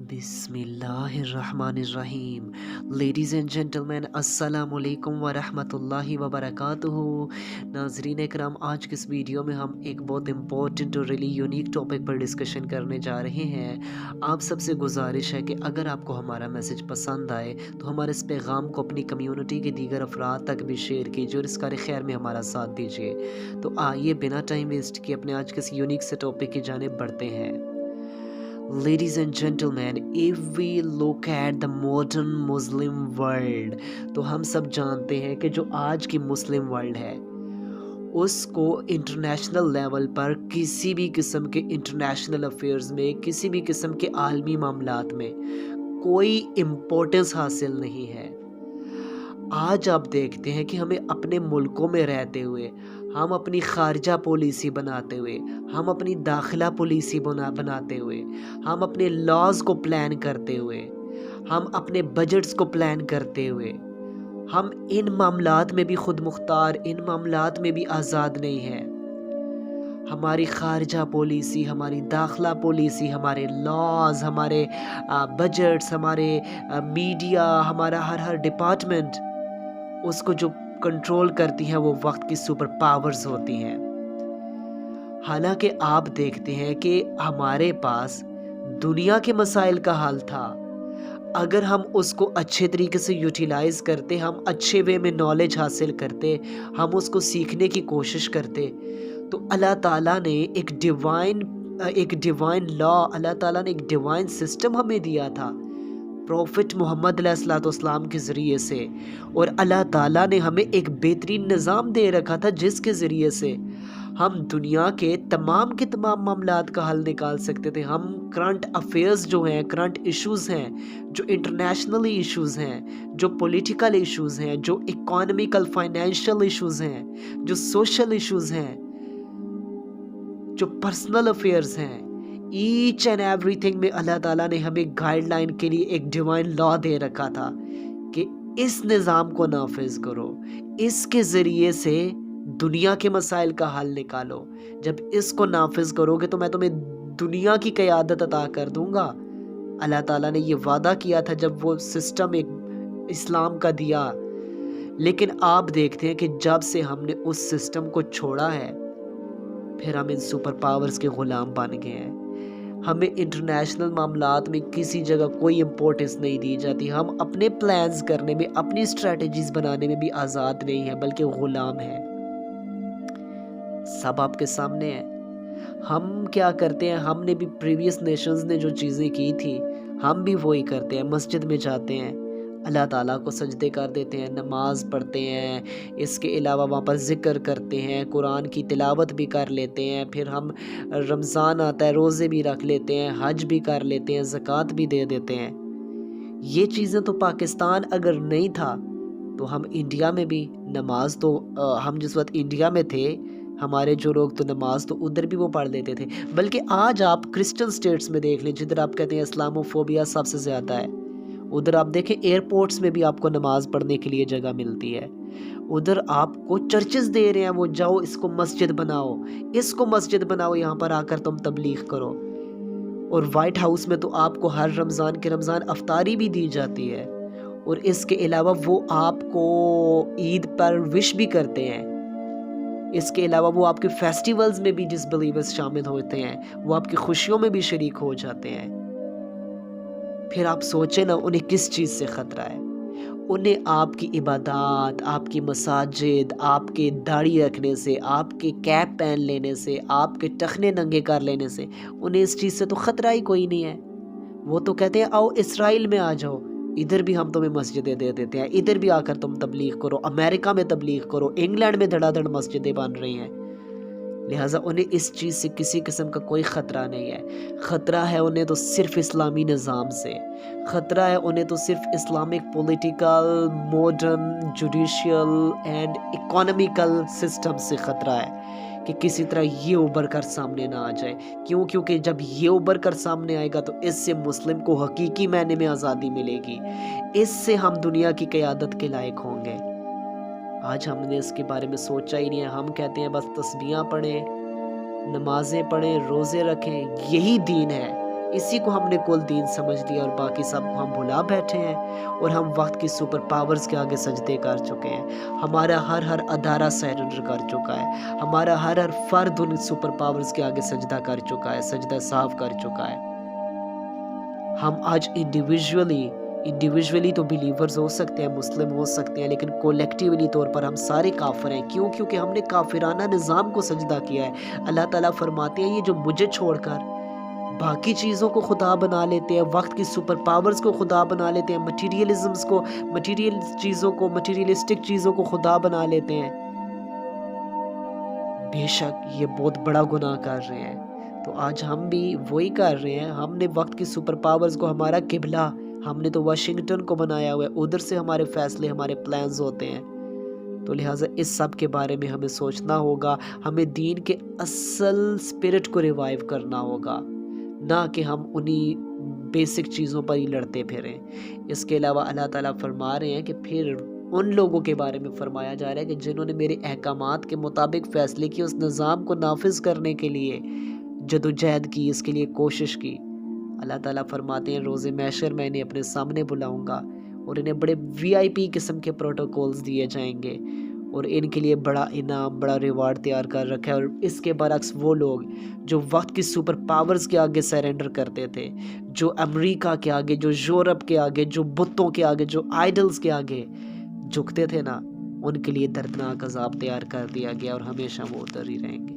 बिस्मिल्लाहिर्रहमानिर्रहीम। Ladies and gentleman, अस्सलामुअलैकुम वरहमतुल्लाहि वबरकातुहू। नाज़रीन इकराम, आज की इस वीडियो में हम एक बहुत इम्पोर्टेंट और रियली यूनिक टॉपिक पर डिस्कशन करने जा रहे हैं। आप सबसे गुजारिश है कि अगर आपको हमारा मैसेज पसंद आए तो हमारे इस पैगाम को अपनी कम्युनिटी के दीगर अफराद तक भी शेयर कीजिए और इस कार खैर में हमारा साथ दीजिए। तो आइए बिना टाइम वेस्ट किए अपने आज के इस यूनिक से टॉपिक की जानिब बढ़ते हैं। Ladies and gentlemen, if we look at the modern Muslim world, तो हम सब जानते हैं कि जो आज की मुस्लिम वर्ल्ड है उसको इंटरनेशनल लेवल पर किसी भी किस्म के इंटरनेशनल अफेयर्स में, किसी भी किस्म के आलमी मामलात में कोई इम्पोर्टेंस हासिल नहीं है। आज आप देखते हैं कि हमें अपने मुल्कों में रहते हुए, हम अपनी खारजा पॉलिसी बनाते हुए, हम अपनी दाखिला पॉलिसी बनाते हुए, हम अपने लॉज को प्लान करते हुए, हम अपने बजट्स को प्लान करते हुए, हम इन मामलात में भी खुद मुख्तार, इन मामलात में भी आज़ाद नहीं हैं। हमारी खारजा पॉलिसी, हमारी दाखिला पॉलिसी, हमारे लॉज, हमारे बजट्स, हमारे मीडिया, हमारा हर डिपार्टमेंट, उसको जो कंट्रोल करती हैं वो वक्त की सुपर पावर्स होती हैं। हालांकि आप देखते हैं कि हमारे पास दुनिया के मसाइल का हल था। अगर हम उसको अच्छे तरीके से यूटिलाइज करते, हम अच्छे वे में नॉलेज हासिल करते, हम उसको सीखने की कोशिश करते, तो अल्लाह ताला ने एक डिवाइन लॉ, अल्लाह ताला ने एक डिवाइन सिस्टम हमें दिया था प्रॉफिट मोहम्मद अलैहिस्सलाम के ज़रिए से, और अल्लाह ताला ने हमें एक बेहतरीन निज़ाम दे रखा था जिसके ज़रिए से हम दुनिया के तमाम मामलात का हल निकाल सकते थे। हम करंट अफेयर्स जो हैं, करंट इश्यूज़ हैं, जो इंटरनेशनली इश्यूज़ हैं, जो पॉलिटिकल इश्यूज़ हैं, जो इकोनॉमिकल फाइनेंशियल इश्यूज़ हैं, जो सोशल इश्यूज़ हैं, जो पर्सनल अफेयर्स हैं, ईच एंड एवरीथिंग में अल्लाह ताला ने हमें गाइडलाइन के लिए एक डिवाइन लॉ दे रखा था कि इस निज़ाम को नाफिज करो, इसके ज़रिए से दुनिया के मसाइल का हल निकालो। जब इसको नाफिज करोगे तो मैं तुम्हें दुनिया की क़यादत अता कर दूंगा। अल्लाह ताला ने ये वादा किया था जब वो सिस्टम एक इस्लाम का दिया। लेकिन आप देखते हैं कि जब से हमने उस सिस्टम को छोड़ा है, फिर हम इन सुपर पावर्स के ग़ुलाम बन गए हैं। हमें इंटरनेशनल मामलात में किसी जगह कोई इम्पोर्टेंस नहीं दी जाती। हम अपने प्लान्स करने में, अपनी स्ट्रेटजीज बनाने में भी आज़ाद नहीं है, बल्कि ग़ुलाम हैं। सब आपके सामने है। हम क्या करते हैं, हमने भी प्रीवियस नेशंस ने जो चीज़ें की थी हम भी वही करते हैं। मस्जिद में जाते हैं, अल्लाह ताला को सजदे कर देते हैं, नमाज़ पढ़ते हैं, इसके अलावा वहाँ पर ज़िक्र करते हैं, कुरान की तिलावत भी कर लेते हैं। फिर हम रमज़ान आता है, रोज़े भी रख लेते हैं, हज भी कर लेते हैं, ज़कात भी दे देते हैं। ये चीज़ें तो पाकिस्तान अगर नहीं था तो हम इंडिया में भी नमाज तो हम जिस वक्त इंडिया में थे, हमारे जो लोग तो नमाज तो उधर भी वो पढ़ लेते थे। बल्कि आज आप क्रिश्चियन स्टेट्स में देख लें, जिधर आप कहते हैं इस्लामोफोबिया सबसे ज़्यादा है, उधर आप देखें एयरपोर्ट्स में भी आपको नमाज़ पढ़ने के लिए जगह मिलती है। उधर आपको चर्चेस दे रहे हैं, वो जाओ इसको मस्जिद बनाओ, इसको मस्जिद बनाओ, यहाँ पर आकर तुम तबलीग करो। और वाइट हाउस में तो आपको हर रमज़ान अफ्तारी भी दी जाती है, और इसके अलावा वो आपको ईद पर विश भी करते हैं। इसके अलावा वो आपके फेस्टिवल्स में भी डिसबिलीवर्स शामिल होते हैं, वो आपकी खुशियों में भी शरीक हो जाते हैं। फिर आप सोचें ना, उन्हें किस चीज़ से ख़तरा है? उन्हें आपकी इबादत, आपकी मसाजिद, आपके दाढ़ी रखने से, आपके कैप पहन लेने से, आपके टखने नंगे कर लेने से, उन्हें इस चीज़ से तो ख़तरा ही कोई नहीं है। वो तो कहते हैं आओ इसराइल में आ जाओ, इधर भी हम तुम्हें मस्जिदें दे देते हैं, इधर भी आकर तुम तबलीग करो, अमेरिका में तबलीग करो, इंग्लैंड में धड़ाधड़ मस्जिदें बन रही हैं। लिहाजा उन्हें इस चीज़ से किसी किस्म का कोई ख़तरा नहीं है। ख़तरा है उन्हें तो सिर्फ़ इस्लामी निज़ाम से, ख़तरा है उन्हें तो सिर्फ़ Islamic political, modern, judicial and economical system से ख़तरा है कि किसी तरह ये उभर कर सामने ना आ जाए। क्यों? क्योंकि जब ये उभर कर सामने आएगा तो इससे मुस्लिम को हकीकी मायने में आज़ादी मिलेगी, इससे हम दुनिया की क़यादत के लायक होंगे। आज हमने इसके बारे में सोचा ही नहीं है। हम कहते हैं बस तस्बीहां पढ़ें, नमाज़ें पढ़ें, रोज़े रखें, यही दीन है। इसी को हमने कुल दीन समझ लिया اور باقی سب کو ہم بھلا بیٹھے ہیں اور ہم وقت کی سپر پاورز کے آگے سجدے کر چکے ہیں. ہمارا ہر ادارہ سرنڈر کر چکا ہے. ہمارا ہر فرد ان سپر پاورز کے آگے سجدہ کر چکا ہے, سجدہ صاف کر چکا ہے. ہم آج انڈیویجولی تو بلیورز ہو سکتے ہیں, مسلم ہو سکتے ہیں, لیکن کولیکٹیولی طور پر ہم سارے کافر ہیں. کیوں؟ کیونکہ ہم نے کافرانہ نظام کو سجدہ کیا ہے. اللہ تعالیٰ فرماتے ہیں یہ جو مجھے چھوڑ کر باقی چیزوں کو خدا بنا لیتے ہیں, وقت کی سپر پاورز کو خدا بنا لیتے ہیں, مٹیریلزمز کو, مٹیریل چیزوں کو, مٹیریلسٹک چیزوں کو خدا بنا لیتے ہیں, بے شک یہ بہت بڑا گناہ کر رہے ہیں. تو آج ہم بھی وہی کر رہے ہیں. ہم نے وقت کی سپر پاورز کو ہمارا قبلہ, ہم نے تو واشنگٹن کو بنایا ہوا ہے, ادھر سے ہمارے فیصلے, ہمارے پلانز ہوتے ہیں. تو لہٰذا اس سب کے بارے میں ہمیں سوچنا ہوگا. ہمیں دین کے اصل اسپرٹ کو ریوائیو کرنا ہوگا, نہ کہ ہم انہی بیسک چیزوں پر ہی لڑتے پھریں. اس کے علاوہ اللہ تعالیٰ فرما رہے ہیں کہ پھر ان لوگوں کے بارے میں فرمایا جا رہا ہے کہ جنہوں نے میرے احکامات کے مطابق فیصلے کیے, اس نظام کو نافذ کرنے کے لیے جدوجہد کی, اس کے لیے کوشش کی. اللہ تعالیٰ فرماتے ہیں روز محشر میں انہیں اپنے سامنے بلاؤں گا اور انہیں بڑے VIP قسم کے پروٹوکولز دیے جائیں گے, اور ان کے لیے بڑا انعام, بڑا ریوارڈ تیار کر رکھا ہے. اور اس کے برعکس وہ لوگ جو وقت کی سپر پاورز کے آگے سرنڈر کرتے تھے, جو امریکہ کے آگے, جو یورپ کے آگے, جو بتوں کے آگے, جو آئیڈلز کے آگے جھکتے تھے نا, ان کے لیے دردناک عذاب تیار کر دیا گیا اور ہمیشہ وہ ادھر ہی رہیں گے.